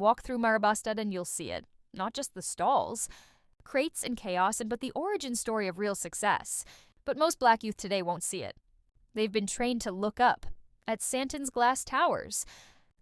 Walk through Marabastad and you'll see it. Not just the stalls, crates and chaos, but the origin story of real success. But most black youth today won't see it. They've been trained to look up at Sandton's glass towers,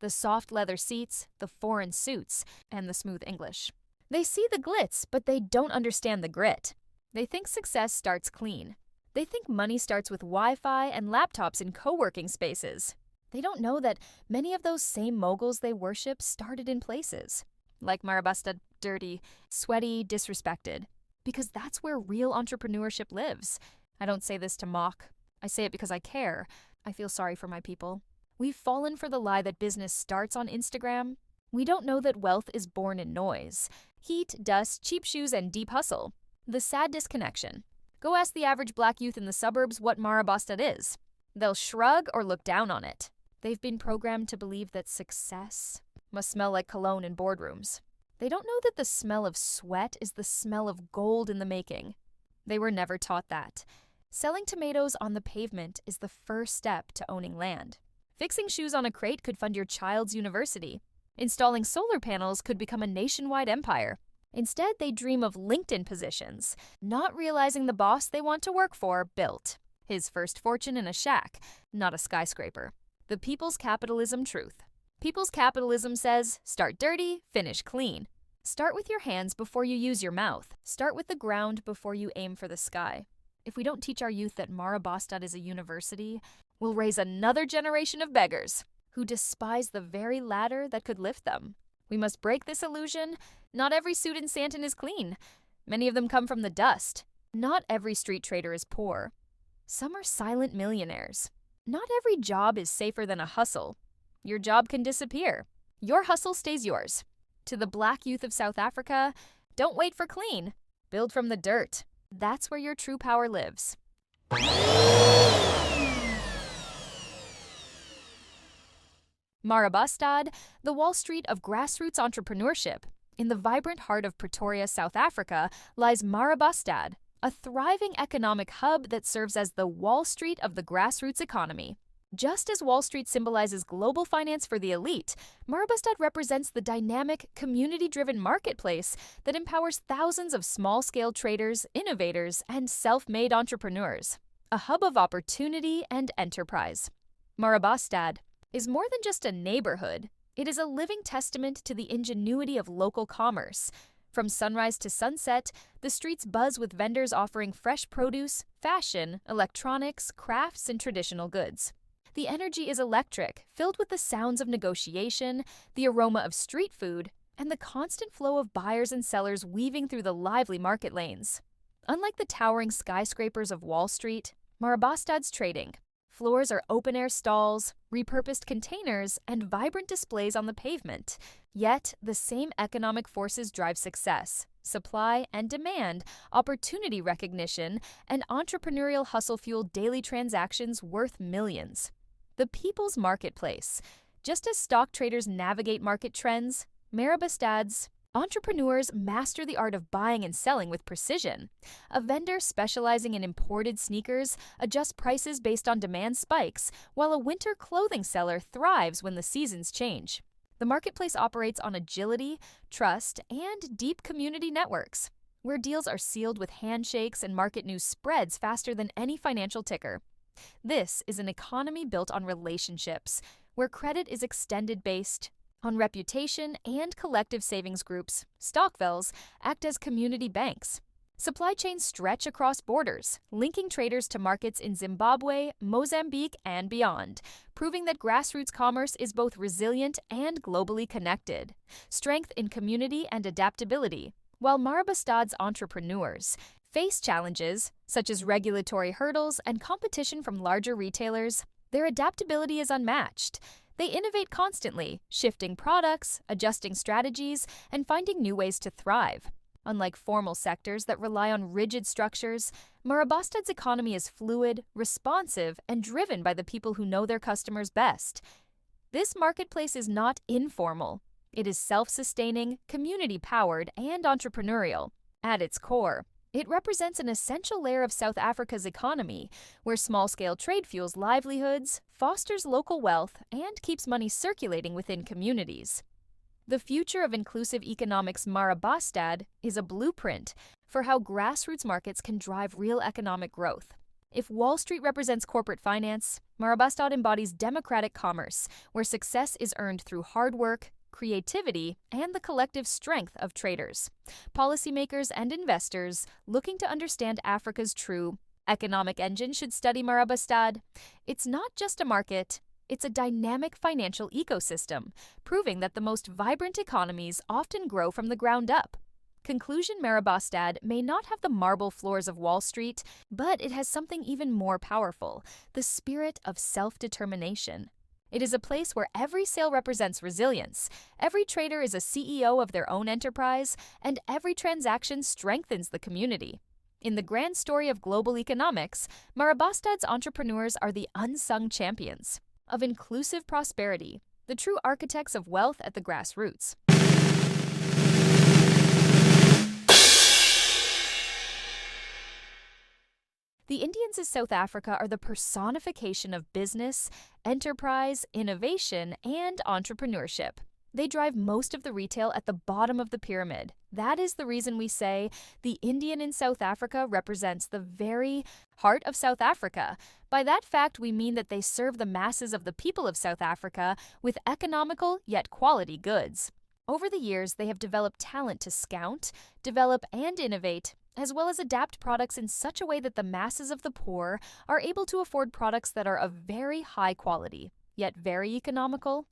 the soft leather seats, the foreign suits, and the smooth English. They see the glitz, but they don't understand the grit. They think success starts clean. They think money starts with Wi-Fi and laptops in co-working spaces. They don't know that many of those same moguls they worship started in places like Marabastad, dirty, sweaty, disrespected. Because that's where real entrepreneurship lives. I don't say this to mock. I say it because I care. I feel sorry for my people. We've fallen for the lie that business starts on Instagram. We don't know that wealth is born in noise. Heat, dust, cheap shoes, and deep hustle. The sad disconnection. Go ask the average black youth in the suburbs what Marabastad is. They'll shrug or look down on it. They've been programmed to believe that success must smell like cologne in boardrooms. They don't know that the smell of sweat is the smell of gold in the making. They were never taught that. Selling tomatoes on the pavement is the first step to owning land. Fixing shoes on a crate could fund your child's university. Installing solar panels could become a nationwide empire. Instead, they dream of LinkedIn positions, not realizing the boss they want to work for built his first fortune in a shack, not a skyscraper. The People's Capitalism truth. People's Capitalism says, start dirty, finish clean. Start with your hands before you use your mouth. Start with the ground before you aim for the sky. If we don't teach our youth that Marabastad is a university, we'll raise another generation of beggars who despise the very ladder that could lift them. We must break this illusion. Not every suit in Sandton is clean. Many of them come from the dust. Not every street trader is poor. Some are silent millionaires. Not every job is safer than a hustle. Your job can disappear. Your hustle stays yours. To the black youth of South Africa, don't wait for clean. Build from the dirt. That's where your true power lives. Marabastad, the Wall Street of grassroots entrepreneurship. In the vibrant heart of Pretoria, South Africa, lies Marabastad, a thriving economic hub that serves as the Wall Street of the grassroots economy. Just as Wall Street symbolizes global finance for the elite, Marabastad represents the dynamic, community-driven marketplace that empowers thousands of small-scale traders, innovators, and self-made entrepreneurs. A hub of opportunity and enterprise. Marabastad is more than just a neighborhood. It is a living testament to the ingenuity of local commerce. From sunrise to sunset, the streets buzz with vendors offering fresh produce, fashion, electronics, crafts, and traditional goods. The energy is electric, filled with the sounds of negotiation, the aroma of street food, and the constant flow of buyers and sellers weaving through the lively market lanes. Unlike the towering skyscrapers of Wall Street, Marabastad's trading. Floors are open-air stalls, repurposed containers, and vibrant displays on the pavement. Yet, the same economic forces drive success. Supply and demand, opportunity recognition, and entrepreneurial hustle fuel daily transactions worth millions. The people's marketplace. Just as stock traders navigate market trends, Marabastad's entrepreneurs master the art of buying and selling with precision. A vendor specializing in imported sneakers adjusts prices based on demand spikes, while a winter clothing seller thrives when the seasons change. The marketplace operates on agility, trust, and deep community networks, where deals are sealed with handshakes and market news spreads faster than any financial ticker. This is an economy built on relationships, where credit is extended based on reputation, and collective savings groups, Stockvels, act as community banks. Supply chains stretch across borders, linking traders to markets in Zimbabwe, Mozambique, and beyond, proving that grassroots commerce is both resilient and globally connected. Strength in community and adaptability. While Marabastad's entrepreneurs face challenges, such as regulatory hurdles and competition from larger retailers, their adaptability is unmatched. They innovate constantly, shifting products, adjusting strategies, and finding new ways to thrive. Unlike formal sectors that rely on rigid structures, Marabastad's economy is fluid, responsive, and driven by the people who know their customers best. This marketplace is not informal. It is self-sustaining, community-powered, and entrepreneurial. At its core, it represents an essential layer of South Africa's economy, where small-scale trade fuels livelihoods, fosters local wealth, and keeps money circulating within communities. The future of inclusive economics Marabastad is a blueprint for how grassroots markets can drive real economic growth. If Wall Street represents corporate finance, Marabastad embodies democratic commerce, where success is earned through hard work, creativity, and the collective strength of traders. Policymakers and investors looking to understand Africa's true economic engine should study Marabastad. It's not just a market, it's a dynamic financial ecosystem, proving that the most vibrant economies often grow from the ground up. Conclusion: Marabastad may not have the marble floors of Wall Street, but it has something even more powerful: the spirit of self-determination. It is a place where every sale represents resilience, every trader is a CEO of their own enterprise, and every transaction strengthens the community. In the grand story of global economics, Marabastad's entrepreneurs are the unsung champions of inclusive prosperity, the true architects of wealth at the grassroots. The Indians of South Africa are the personification of business, enterprise, innovation, and entrepreneurship. They drive most of the retail at the bottom of the pyramid. That is the reason we say the Indian in South Africa represents the very heart of South Africa. By that fact, we mean that they serve the masses of the people of South Africa with economical yet quality goods. Over the years, they have developed talent to scout, develop, and innovate, as well as adapt products in such a way that the masses of the poor are able to afford products that are of very high quality, yet very economical.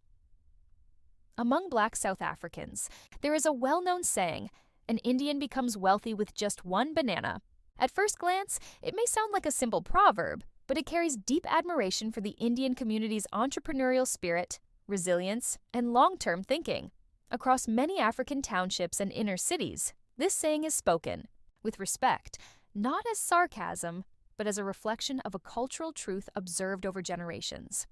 Among Black South Africans, there is a well-known saying, "An Indian becomes wealthy with just one banana." At first glance, it may sound like a simple proverb, but it carries deep admiration for the Indian community's entrepreneurial spirit, resilience, and long-term thinking. Across many African townships and inner cities, this saying is spoken with respect, not as sarcasm, but as a reflection of a cultural truth observed over generations.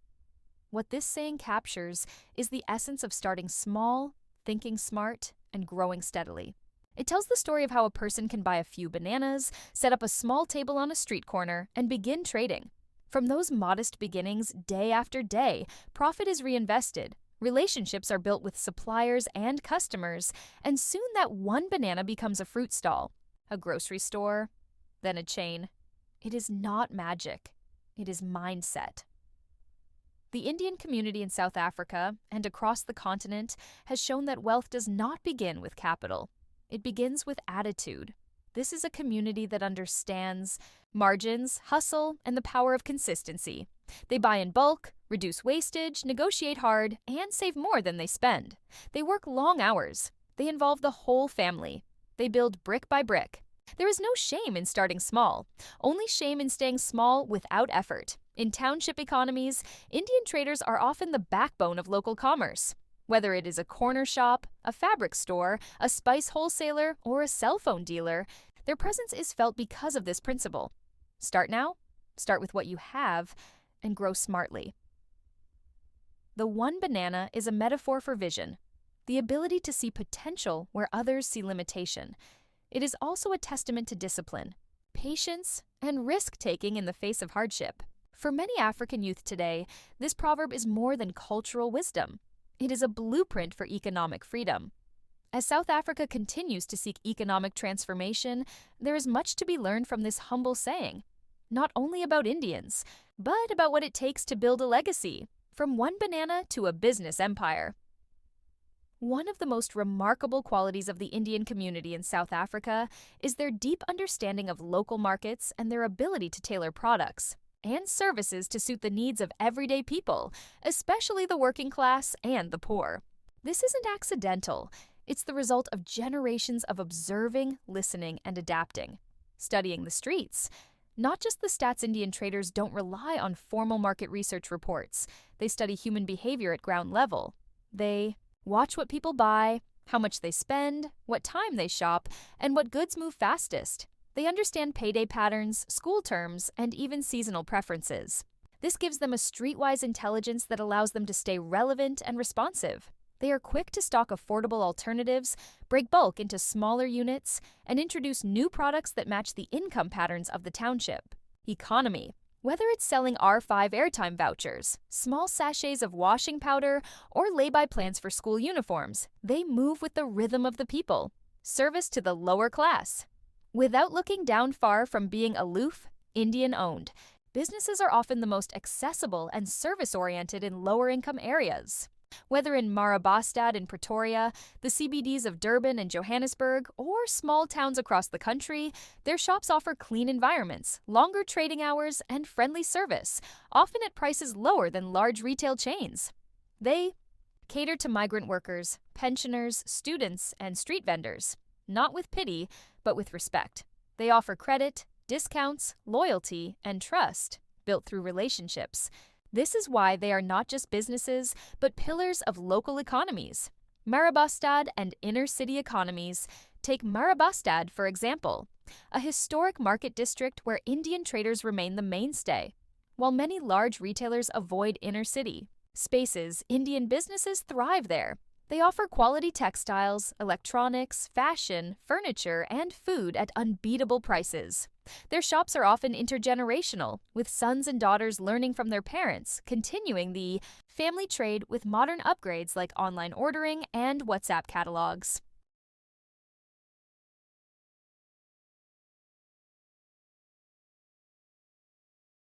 What this saying captures is the essence of starting small, thinking smart, and growing steadily. It tells the story of how a person can buy a few bananas, set up a small table on a street corner, and begin trading. From those modest beginnings, day after day, profit is reinvested, relationships are built with suppliers and customers, and soon that one banana becomes a fruit stall, a grocery store, then a chain. It is not magic. It is mindset. The Indian community in South Africa and across the continent has shown that wealth does not begin with capital. It begins with attitude. This is a community that understands margins, hustle, and the power of consistency. They buy in bulk, reduce wastage, negotiate hard, and save more than they spend. They work long hours. They involve the whole family. They build brick by brick. There is no shame in starting small, only shame in staying small without effort. In township economies, Indian traders are often the backbone of local commerce. Whether it is a corner shop, a fabric store, a spice wholesaler, or a cell phone dealer, their presence is felt because of this principle. Start now, start with what you have, and grow smartly. The one banana is a metaphor for vision, the ability to see potential where others see limitation. It is also a testament to discipline, patience, and risk-taking in the face of hardship. For many African youth today, this proverb is more than cultural wisdom. It is a blueprint for economic freedom. As South Africa continues to seek economic transformation, there is much to be learned from this humble saying, not only about Indians, but about what it takes to build a legacy, from one banana to a business empire. One of the most remarkable qualities of the Indian community in South Africa is their deep understanding of local markets and their ability to tailor products and services to suit the needs of everyday people, especially the working class and the poor. This isn't accidental. It's the result of generations of observing, listening, and adapting. Studying the streets. Not just the stats, Indian traders don't rely on formal market research reports. They study human behavior at ground level. They watch what people buy, how much they spend, what time they shop, and what goods move fastest. They understand payday patterns, school terms, and even seasonal preferences. This gives them a streetwise intelligence that allows them to stay relevant and responsive. They are quick to stock affordable alternatives, break bulk into smaller units, and introduce new products that match the income patterns of the township. Economy. Whether it's selling R5 airtime vouchers, small sachets of washing powder, or lay-by plans for school uniforms, they move with the rhythm of the people. Service to the lower class. Without looking down far from being aloof, Indian-owned, businesses are often the most accessible and service-oriented in lower-income areas. Whether in Marabastad in Pretoria, the CBDs of Durban and Johannesburg, or small towns across the country, their shops offer clean environments, longer trading hours, and friendly service, often at prices lower than large retail chains. They cater to migrant workers, pensioners, students, and street vendors, not with pity, but with respect. They offer credit, discounts, loyalty, and trust, built through relationships. This is why they are not just businesses, but pillars of local economies. Marabastad and inner-city economies. Take Marabastad, for example, a historic market district where Indian traders remain the mainstay. While many large retailers avoid inner-city spaces, Indian businesses thrive there. They offer quality textiles, electronics, fashion, furniture, and food at unbeatable prices. Their shops are often intergenerational, with sons and daughters learning from their parents, continuing the family trade with modern upgrades like online ordering and WhatsApp catalogs.